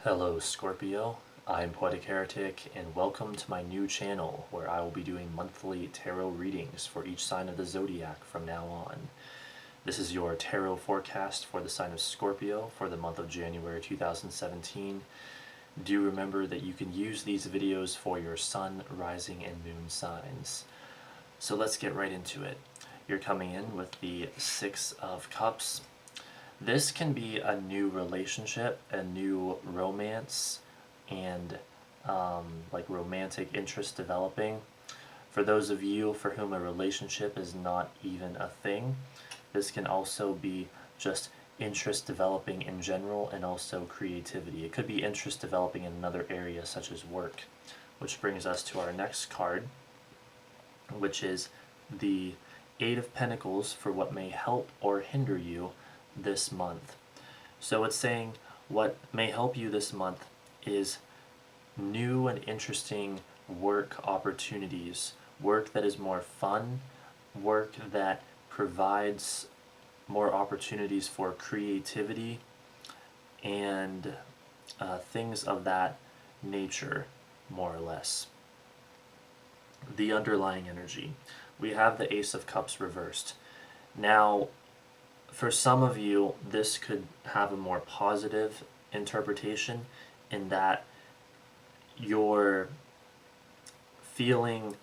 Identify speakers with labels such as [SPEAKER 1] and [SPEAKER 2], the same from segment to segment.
[SPEAKER 1] Hello Scorpio, I'm Poetic Heretic and welcome to my new channel where I will be doing monthly tarot readings for each sign of the zodiac from now on. This is your tarot forecast for the sign of Scorpio for the month of January 2017. Do remember that you can use these videos for your sun, rising, and moon signs. So let's get right into it. You're coming in with the Six of Cups. This can be a new relationship, a new romance, and like romantic interest developing. For those of you for whom a relationship is not even a thing, this can also be just interest developing in general and also creativity. It could be interest developing in another area such as work, which brings us to our next card, which is the Eight of Pentacles for what may help or hinder you this month. So it's saying what may help you this month is new and interesting work opportunities, work that is more fun, work that provides more opportunities for creativity and things of that nature, more or less. The underlying energy. We have the Ace of Cups reversed. Now, for some of you, this could have a more positive interpretation in that you're feeling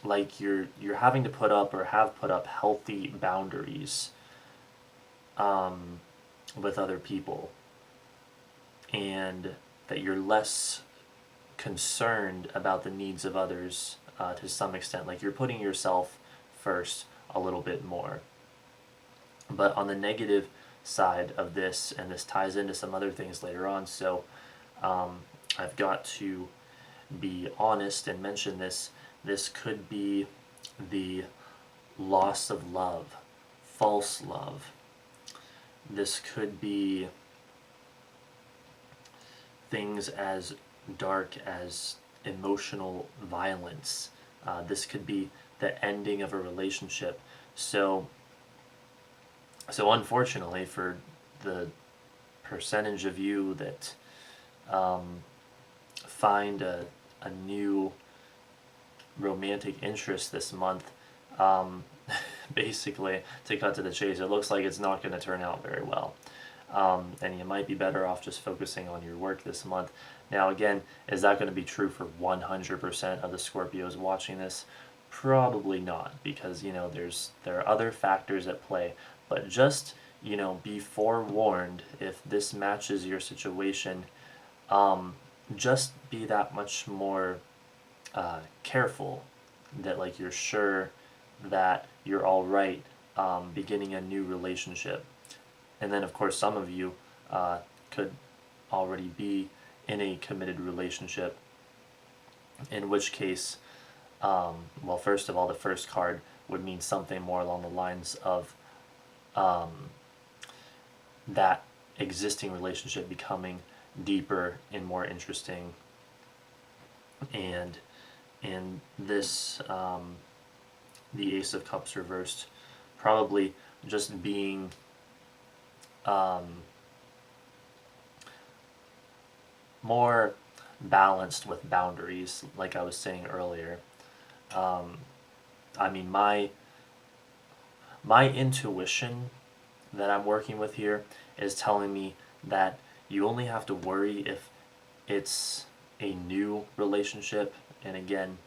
[SPEAKER 1] like you're having to put up or have put up healthy boundaries with other people, and that you're less concerned about the needs of others to some extent. Like you're putting yourself first a little bit more. But on the negative side of this, and this ties into some other things later on, so I've got to be honest and mention this. This could be the loss of love, false love. This could be things as dark as emotional violence. This could be the ending of a relationship. So unfortunately, for the percentage of you that find a new romantic interest this month, basically, to cut to the chase, it looks like it's not going to turn out very well. And you might be better off just focusing on your work this month. Now again, is that going to be true for 100% of the Scorpios watching this? Probably not, because there are other factors at play. But just be forewarned, if this matches your situation, just be that much more careful, that like you're sure that you're all right beginning a new relationship. And then of course some of you could already be in a committed relationship, in which case, well, first of all, the first card would mean something more along the lines of that existing relationship becoming deeper and more interesting, and in this, the Ace of Cups reversed, probably just being more balanced with boundaries, like I was saying earlier. I mean, my intuition that I'm working with here is telling me that you only have to worry if it's a new relationship, and again,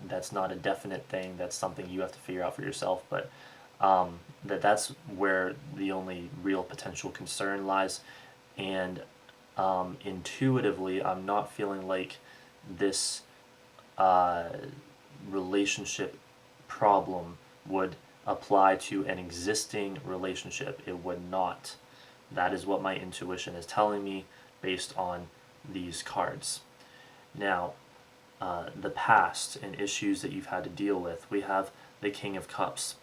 [SPEAKER 1] that's not a definite thing, that's something you have to figure out for yourself, but that's where the only real potential concern lies. And intuitively, I'm not feeling like this relationship problem would apply to an existing relationship. It would not. That is what my intuition is telling me based on these cards. Now, the past and issues that you've had to deal with. We have the King of Cups.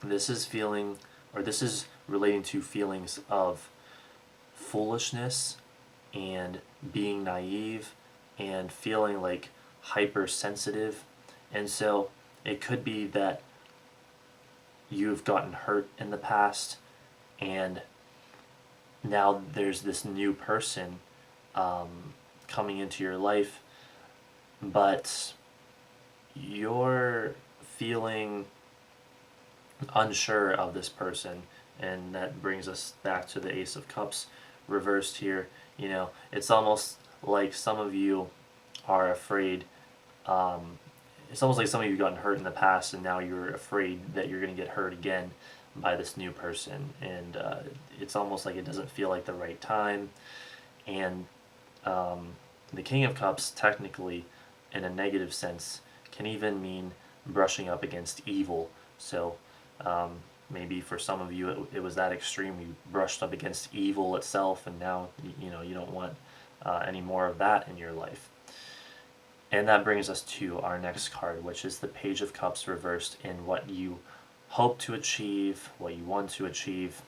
[SPEAKER 1] This is relating to feelings of foolishness and being naive and feeling like hypersensitive. And so it could be that you've gotten hurt in the past, and now there's this new person coming into your life, but you're feeling unsure of this person, and that brings us back to the Ace of Cups reversed here. It's almost like some of you are afraid. It's almost like some of you have gotten hurt in the past, and now you're afraid that you're going to get hurt again by this new person, and it's almost like it doesn't feel like the right time. And the King of Cups, technically, in a negative sense, can even mean brushing up against evil. So maybe for some of you it was that extreme. You brushed up against evil itself, and now you don't want any more of that in your life. And that brings us to our next card, which is the Page of Cups reversed in what you hope to achieve, what you want to achieve.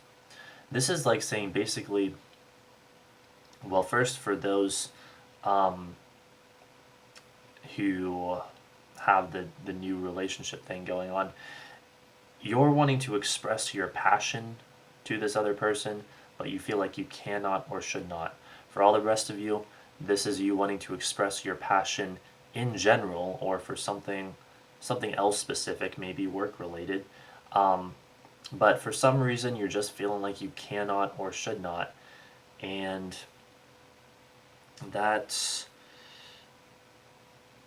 [SPEAKER 1] This is like saying basically, well, first for those who have the new relationship thing going on, you're wanting to express your passion to this other person, but you feel like you cannot or should not. For all the rest of you, this is you wanting to express your passion in general, or for something else specific, maybe work related. But for some reason, you're just feeling like you cannot or should not, and that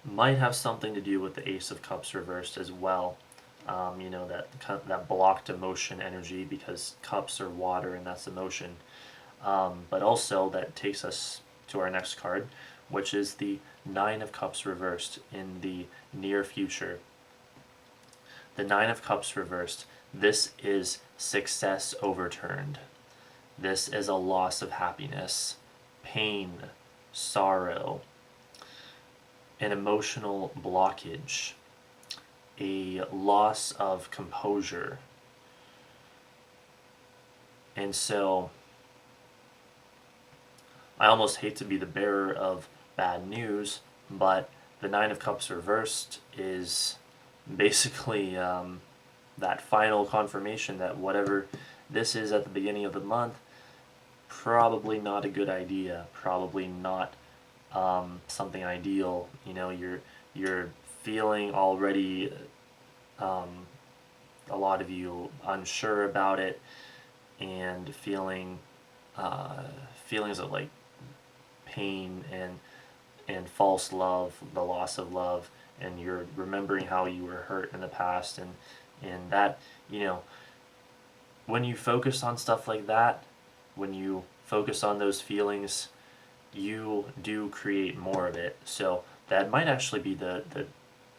[SPEAKER 1] might have something to do with the Ace of Cups reversed as well. That blocked emotion energy, because cups are water and that's emotion. But also that takes us to our next card, which is the Nine of Cups reversed in the near future. The Nine of Cups reversed, this is success overturned. This is a loss of happiness, pain, sorrow, an emotional blockage, a loss of composure. And so I almost hate to be the bearer of bad news, but the Nine of Cups reversed is basically that final confirmation that whatever this is at the beginning of the month, probably not a good idea, probably not something ideal. You're feeling already, a lot of you, unsure about it, and feelings of like pain and false love, the loss of love, and you're remembering how you were hurt in the past, and that, when you focus on stuff like that, when you focus on those feelings, you do create more of it. So that might actually be the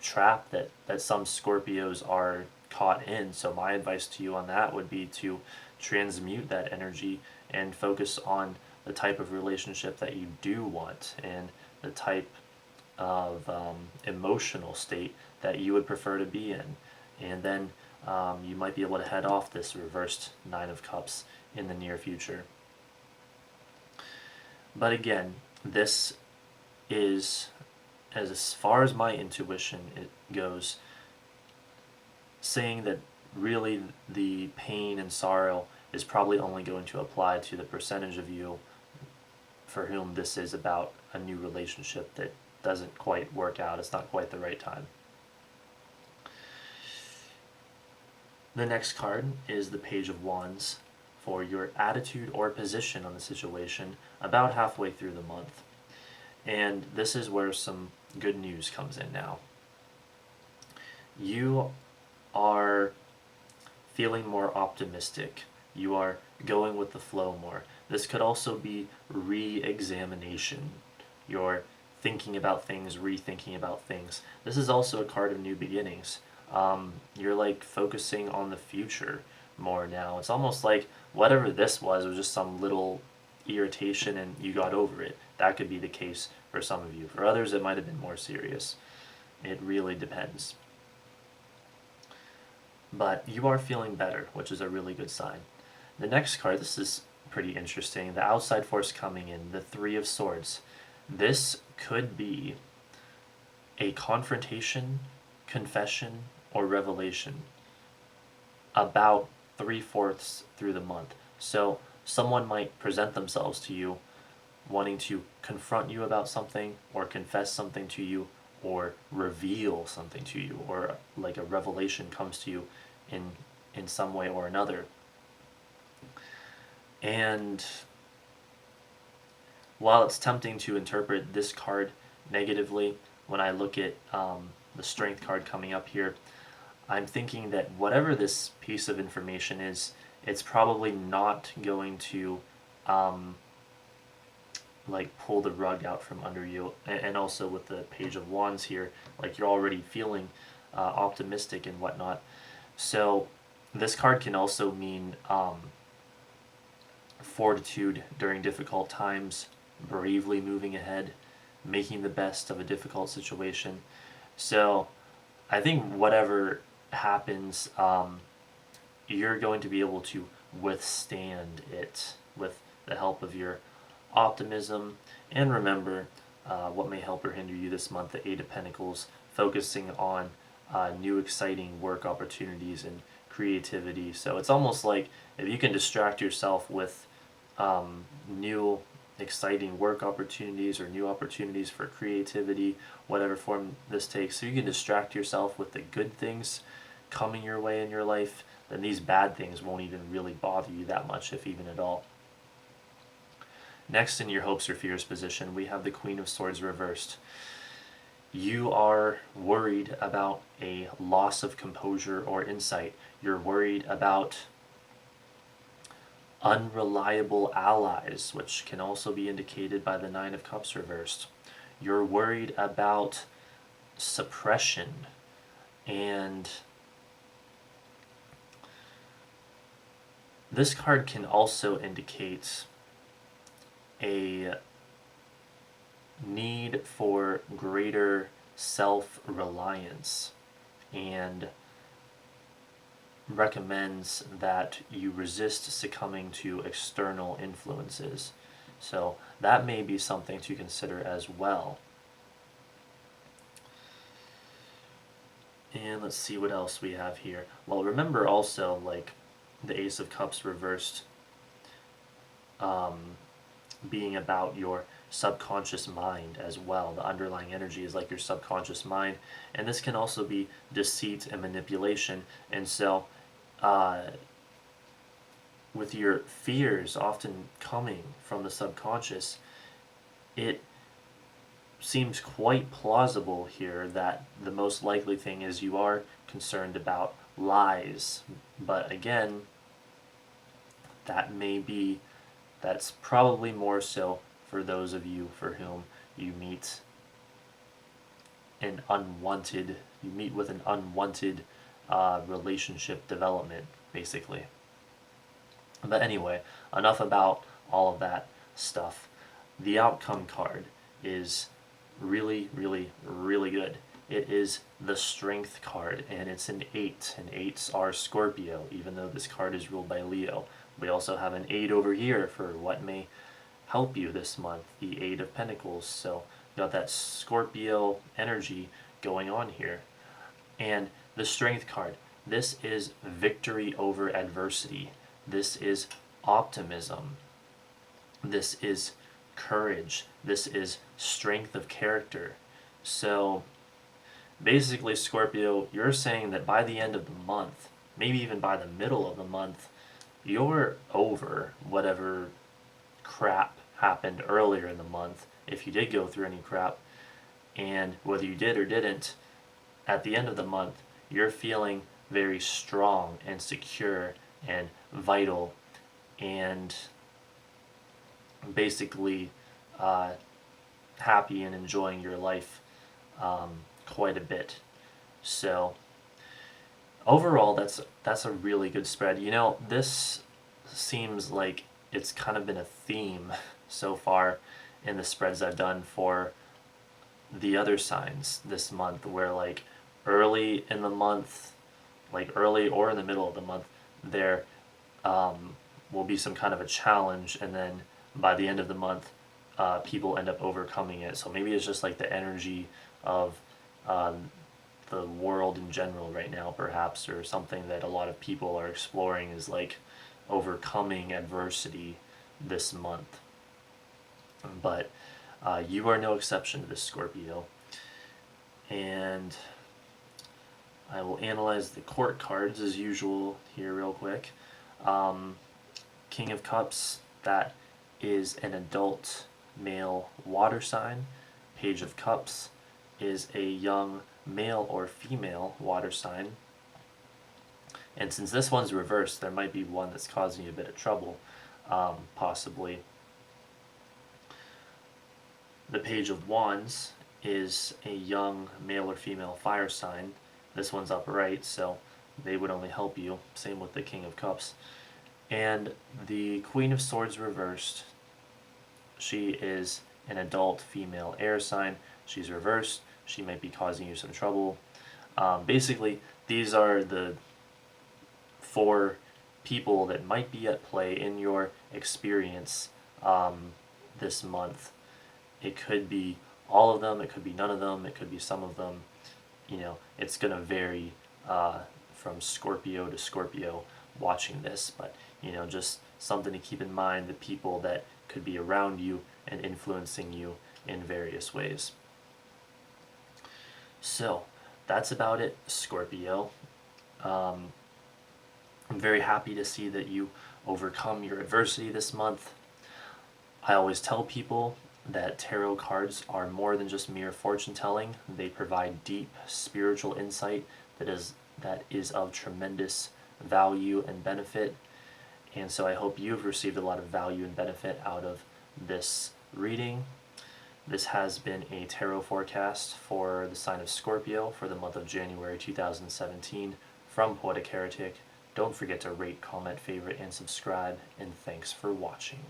[SPEAKER 1] trap that some Scorpios are caught in. So my advice to you on that would be to transmute that energy and focus on the type of relationship that you do want, and the type of emotional state that you would prefer to be in. And then you might be able to head off this reversed Nine of Cups in the near future. But again, this is, as far as my intuition it goes, saying that really the pain and sorrow is probably only going to apply to the percentage of you for whom this is about a new relationship that doesn't quite work out. It's not quite the right time. The next card is the Page of Wands for your attitude or position on the situation about halfway through the month. And this is where some good news comes in now. You are feeling more optimistic. You are going with the flow more. This could also be re-examination. You're thinking about things, rethinking about things. This is also a card of new beginnings. You're like focusing on the future more now. It's almost like whatever this was just some little irritation and you got over it. That could be the case for some of you. For others, it might have been more serious. It really depends. But you are feeling better, which is a really good sign. The next card, this is pretty interesting. The outside force coming in, the Three of Swords. This could be a confrontation, confession, or revelation about 3/4 through the month. So someone might present themselves to you wanting to confront you about something or confess something to you or reveal something to you, or like a revelation comes to you in some way or another. And while it's tempting to interpret this card negatively, when I look at the Strength card coming up here, I'm thinking that whatever this piece of information is, it's probably not going to like pull the rug out from under you. And also with the Page of Wands here, like you're already feeling optimistic and whatnot. So this card can also mean fortitude during difficult times, bravely moving ahead, making the best of a difficult situation. So I think whatever happens, you're going to be able to withstand it with the help of your optimism. And remember, what may help or hinder you this month, the Eight of Pentacles, focusing on new exciting work opportunities and creativity. So it's almost like if you can distract yourself with new exciting work opportunities or new opportunities for creativity, whatever form this takes, so you can distract yourself with the good things coming your way in your life, then these bad things won't even really bother you that much, if even at all. Next, in your hopes or fears position, we have the Queen of Swords reversed. You are worried about a loss of composure or insight. You're worried about unreliable allies, which can also be indicated by the Nine of Cups reversed. You're worried about suppression, and this card can also indicate a need for greater self-reliance, and recommends that you resist succumbing to external influences. So that may be something to consider as well. And let's see what else we have here. Well, remember also, like, the Ace of Cups reversed being about your subconscious mind as well. The underlying energy is like your subconscious mind, and this can also be deceit and manipulation. And so with your fears often coming from the subconscious, it seems quite plausible here that the most likely thing is you are concerned about lies. But again, that's probably more so for those of you for whom you meet with an unwanted relationship development, basically. But anyway, enough about all of that stuff. The outcome card is really, really, really good. It is the Strength card, and it's an 8, and 8s are Scorpio, even though this card is ruled by Leo. We also have an 8 over here for what may help you this month, the 8 of Pentacles. So you got that Scorpio energy going on here. And the Strength card, this is victory over adversity. This is optimism. This is courage. This is strength of character. So basically, Scorpio, you're saying that by the end of the month, maybe even by the middle of the month, you're over whatever crap happened earlier in the month, if you did go through any crap. And whether you did or didn't, at the end of the month, you're feeling very strong and secure and vital, and basically happy and enjoying your life quite a bit. So overall, that's a really good spread. You know, this seems like it's kind of been a theme so far in the spreads I've done for the other signs this month, where like early in the month, like early or in the middle of the month, there will be some kind of a challenge, and then by the end of the month, people end up overcoming it. So maybe it's just like the energy of the world in general right now, perhaps, or something that a lot of people are exploring is like overcoming adversity this month. But you are no exception to this, Scorpio. And I will analyze the court cards as usual here real quick. King of Cups, that is an adult male water sign. Page of Cups is a young male or female water sign. And since this one's reversed, there might be one that's causing you a bit of trouble, possibly. The Page of Wands is a young male or female fire sign. This one's upright, so they would only help you. Same with the King of Cups. And the Queen of Swords reversed. She is an adult female air sign. She's reversed. She might be causing you some trouble. Basically, these are the 4 people that might be at play in your experience this month. It could be all of them, it could be none of them, it could be some of them. You know, it's going to vary from Scorpio to Scorpio watching this, but you know, just something to keep in mind, the people that could be around you and influencing you in various ways. So that's about it, Scorpio. I'm very happy to see that you overcome your adversity this month. I always tell people that tarot cards are more than just mere fortune telling. They provide deep spiritual insight that is of tremendous value and benefit. And so I hope you've received a lot of value and benefit out of this reading. This has been a tarot forecast for the sign of Scorpio for the month of January 2017 from Poetic Heretic. Don't forget to rate, comment, favorite, and subscribe, and thanks for watching.